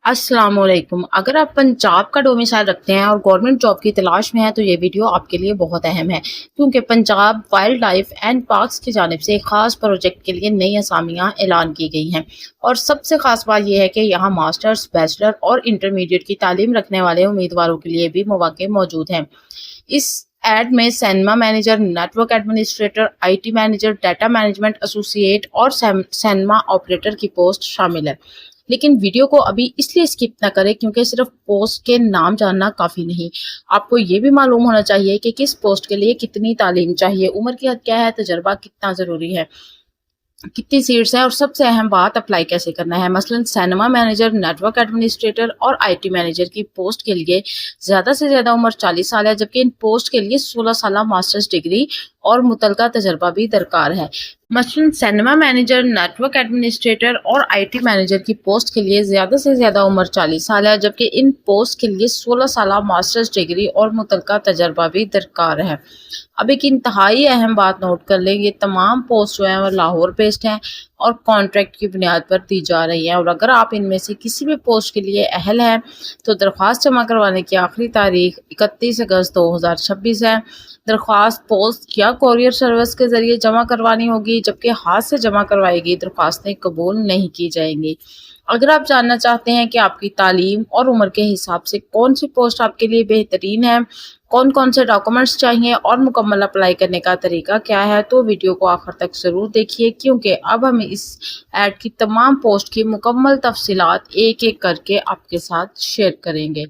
अस्सलाम वालेकुम। अगर आप पंजाब का डोमिसाइल रखते हैं और गवर्नमेंट जॉब की तलाश में हैं तो ये वीडियो आपके लिए बहुत अहम है, क्योंकि Punjab wild life and parks की जानिब से एक खास प्रोजेक्ट के लिए नई असामियाँ ऐलान की गई हैं। और सबसे खास बात यह है कि यहाँ मास्टर्स, बैचलर और इंटरमीडिएट की तालीम रखने वाले उम्मीदवारों के लिए भी मौके मौजूद हैं। इस एड में cinema manager, network administrator, IT manager, data management associate और सैनमा ऑपरेटर की पोस्ट शामिल है। लेकिन वीडियो को अभी इसलिए स्किप ना करें क्योंकि सिर्फ पोस्ट के नाम जानना काफ़ी नहीं। आपको ये भी मालूम होना चाहिए कि किस पोस्ट के लिए कितनी तालीम चाहिए, उम्र की हद क्या है, तजर्बा कितना ज़रूरी है, कितनी सीट्स हैं और सबसे अहम बात अप्लाई कैसे करना है। मसलन सिनेमा मैनेजर, नेटवर्क एडमिनिस्ट्रेटर और IT मैनेजर की पोस्ट के लिए ज़्यादा से ज़्यादा उम्र 40 साल है, जबकि इन पोस्ट के लिए 16 साल मास्टर्स डिग्री और मुतलका तजर्बा भी दरकार है। मसलन सिनेमा मैनेजर, नेटवर्क एडमिनिस्ट्रेटर और IT मैनेजर की पोस्ट के लिए ज़्यादा से ज़्यादा उम्र 40 साल है, जबकि इन पोस्ट के लिए 16 साल मास्टर्स डिग्री और मुतलका तजर्बा भी दरकार है। अब एक इंतहाई अहम बात नोट कर लें, ये तमाम पोस्ट जो हैं वो लाहौर बेस्ड हैं और कॉन्ट्रैक्ट की बुनियाद पर दी जा रही हैं। और अगर आप इनमें से किसी भी पोस्ट के लिए अहल हैं तो दरख्वास्त जमा करवाने की आखिरी तारीख 31 अगस्त 2026 है। दरख्वास्त पोस्ट या कोरियर सर्विस के जरिए जमा करवानी होगी, जबकि हाथ से जमा करवाई गई दरख्वास्तें कबूल नहीं की जाएंगी। अगर आप जानना चाहते हैं कि आपकी तालीम और उम्र के हिसाब से कौन सी पोस्ट आपके लिए बेहतरीन है, कौन कौन से डॉक्यूमेंट्स चाहिए और मुकम्मल अप्लाई करने का तरीका क्या है, तो वीडियो को आखिर तक ज़रूर देखिए, क्योंकि अब हम इस ऐड की तमाम पोस्ट की मुकम्मल तफसीलात एक एक करके आपके साथ शेयर करेंगे।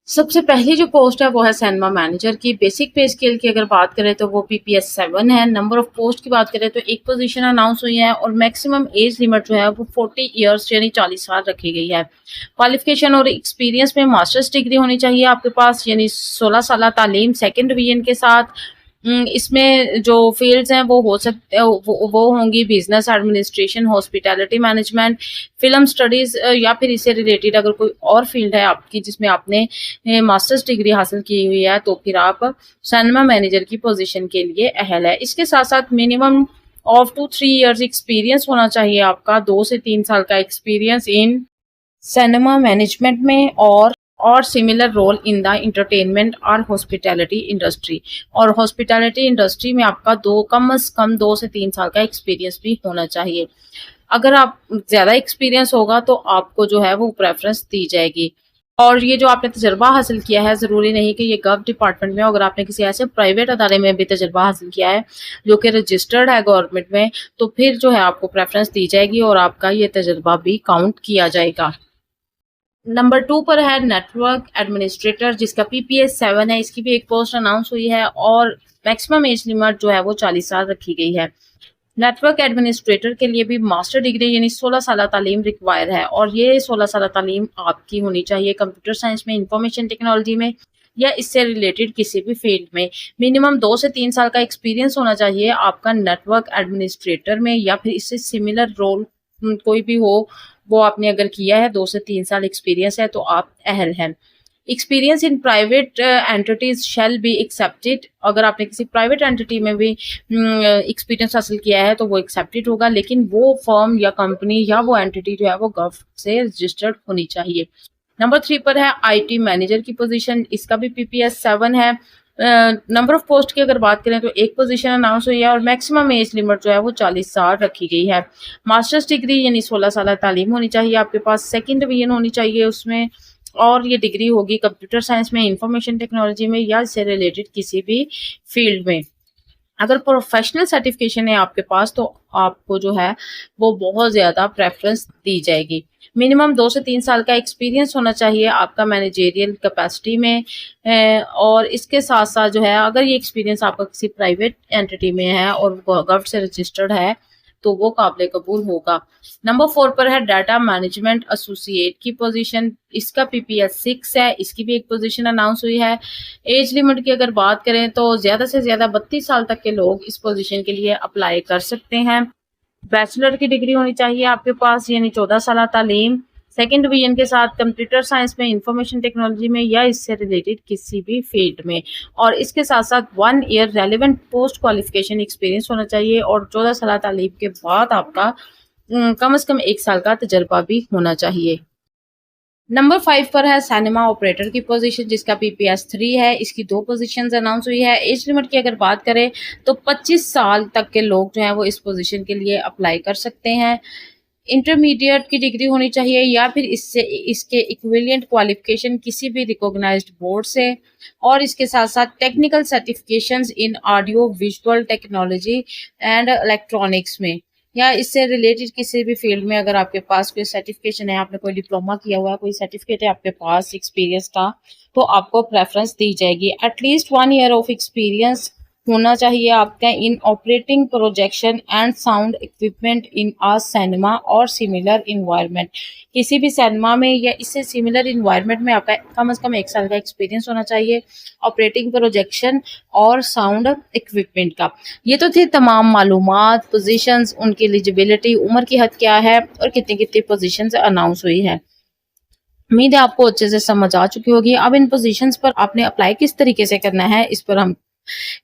सबसे पहली जो पोस्ट है वो है सिनेमा मैनेजर की। बेसिक पे स्केल की अगर बात करें तो वो PPS 7 है। नंबर ऑफ पोस्ट की बात करें तो एक पोजीशन अनाउंस हुई है और मैक्सिमम एज लिमिट जो है वो 40 इयर्स यानी 40 साल रखी गई है। क्वालिफिकेशन और एक्सपीरियंस में मास्टर्स डिग्री होनी चाहिए आपके पास, यानी 16 साल तालीम सेकेंड डिवीजन के साथ। इसमें जो फील्ड्स हैं वो हो सकते वो होंगी business administration, hospitality management, film studies, या फिर इससे रिलेटेड अगर कोई और फील्ड है आपकी जिसमें आपने मास्टर्स डिग्री हासिल की हुई है तो फिर आप सिनेमा मैनेजर की पोजीशन के लिए अहल है। इसके साथ साथ मिनिमम ऑफ 2-3 इयर्स एक्सपीरियंस होना चाहिए आपका, 2 से 3 साल का एक्सपीरियंस इन सिनेमा मैनेजमेंट में और similar role in the entertainment और हॉस्पिटैलिटी इंडस्ट्री। और हॉस्पिटैलिटी इंडस्ट्री में आपका कम से कम 2 से 3 साल का एक्सपीरियंस भी होना चाहिए। अगर आप ज़्यादा एक्सपीरियंस होगा तो आपको जो है वो प्रेफरेंस दी जाएगी। और ये जो आपने तजर्बा हासिल किया है, ज़रूरी नहीं कि ये गव डिपार्टमेंट में, अगर आपने किसी ऐसे प्राइवेट अदारे में भी तजर्बा हासिल किया है जो कि रजिस्टर्ड है गवर्नमेंट में, तो फिर जो है आपको प्रेफरेंस दी जाएगी और आपका ये तजर्बा भी काउंट किया जाएगा। नंबर 2 पर है नेटवर्क एडमिनिस्ट्रेटर, जिसका PPS 7 है। इसकी भी एक पोस्ट अनाउंस हुई है और मैक्सिमम एज लिमिट जो है वो 40 साल रखी गई है। नेटवर्क एडमिनिस्ट्रेटर के लिए भी मास्टर डिग्री यानी 16 साल तालीम रिक्वायर है, और ये 16 साल तालीम आपकी होनी चाहिए कंप्यूटर साइंस में, इंफॉर्मेशन टेक्नोलॉजी में या इससे रिलेटेड किसी भी फील्ड में। मिनिमम 2 से 3 साल का एक्सपीरियंस होना चाहिए आपका नेटवर्क एडमिनिस्ट्रेटर में या फिर इससे सिमिलर रोल कोई भी हो, वो आपने अगर किया है, 2 से 3 साल एक्सपीरियंस है तो आप अहल हैं। Experience in private entities shall be accepted. अगर आपने किसी प्राइवेट एंटिटी में भी एक्सपीरियंस हासिल किया है तो वो एक्सेप्टेड होगा, लेकिन वो फर्म या कंपनी या वो एंटिटी जो है वो गव से रजिस्टर्ड होनी चाहिए। नंबर 3 पर है IT मैनेजर की पोजीशन। इसका भी PPS 7 है। नंबर ऑफ पोस्ट की अगर बात करें तो एक पोजीशन अनाउंस हुई है और मैक्सिमम एज लिमिट जो है वो 40 साल रखी गई है। मास्टर्स डिग्री यानी 16 साल तालीम होनी चाहिए आपके पास, सेकंड डिवीजन होनी चाहिए उसमें, और ये डिग्री होगी कंप्यूटर साइंस में, इंफॉर्मेशन टेक्नोलॉजी में या इससे रिलेटेड किसी भी फील्ड में। अगर प्रोफेशनल सर्टिफिकेशन है आपके पास तो आपको जो है वो बहुत ज़्यादा प्रेफरेंस दी जाएगी। मिनिमम 2 से 3 साल का एक्सपीरियंस होना चाहिए आपका मैनेजेरियल कैपेसिटी में। और इसके साथ साथ जो है अगर ये एक्सपीरियंस आपका किसी प्राइवेट एंटिटी में है और गवर्नमेंट से रजिस्टर्ड है तो वो काबिल कबूल होगा। नंबर 4 पर है डाटा मैनेजमेंट एसोसिएट की पोजीशन। इसका PPS 6 है। इसकी भी एक पोजीशन अनाउंस हुई है। एज लिमिट की अगर बात करें तो ज़्यादा से ज़्यादा 32 साल तक के लोग इस पोजीशन के लिए अप्लाई कर सकते हैं। बैचलर की डिग्री होनी चाहिए आपके पास यानी 14 साल तालीम, सेकेंड डिवीजन के साथ कंप्यूटर साइंस में, इंफॉर्मेशन टेक्नोलॉजी में या इससे रिलेटेड किसी भी फील्ड में। और इसके साथ साथ 1 year relevant post qualification experience होना चाहिए और 14 साल तालीम के बाद आपका कम से कम 1 साल का तजर्बा भी होना चाहिए। नंबर 5 पर है सिनेमा ऑपरेटर की पोजीशन, जिसका PPS 3 है। इसकी 2 पोजीशंस अनाउंस हुई है। एज लिमिट की अगर बात करें तो 25 साल तक के लोग जो हैं वो इस पोजीशन के लिए अप्लाई कर सकते हैं। इंटरमीडिएट की डिग्री होनी चाहिए या फिर इससे इसके इक्विवेलेंट क्वालिफिकेशन किसी भी रिकॉग्नाइज्ड बोर्ड से, और इसके साथ साथ technical certifications in audio visual technology and electronics में, या इससे रिलेटेड किसी भी फील्ड में अगर आपके पास कोई सर्टिफिकेशन है, आपने कोई डिप्लोमा किया हुआ है, कोई सर्टिफिकेट है आपके पास एक्सपीरियंस का, तो आपको प्रेफरेंस दी जाएगी। एटलीस्ट 1 ईयर ऑफ एक्सपीरियंस होना चाहिए आपका in operating projection and sound equipment in a cinema और सिमिलर इन्वायरमेंट। किसी भी सिनेमा में या इससे सिमिलर इन्वायरमेंट में आपका कम से कम 1 साल का एक्सपीरियंस होना चाहिए ऑपरेटिंग प्रोजेक्शन और साउंड इक्विपमेंट का। ये तो थे तमाम मालूमात, पोजीशंस, उनकी एलिजिबिलिटी, उम्र की हद क्या है और कितनी कितनी पोजीशंस अनाउंस हुई है। उम्मीद है आपको अच्छे से समझ आ चुकी होगी। अब इन पोजीशंस पर आपने अप्लाई किस तरीके से करना है, इस पर हम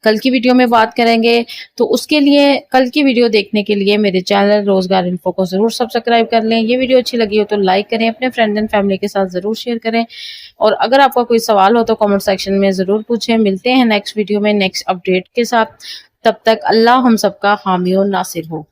कल की वीडियो में बात करेंगे। तो उसके लिए कल की वीडियो देखने के लिए मेरे चैनल रोजगार इन्फो को जरूर सब्सक्राइब कर लें। ये वीडियो अच्छी लगी हो तो लाइक करें, अपने फ्रेंड एंड फैमिली के साथ जरूर शेयर करें, और अगर आपका कोई सवाल हो तो कमेंट सेक्शन में जरूर पूछें। मिलते हैं नेक्स्ट वीडियो में नेक्स्ट अपडेट के साथ। तब तक अल्लाह हम सबका हामी और नासिर हो।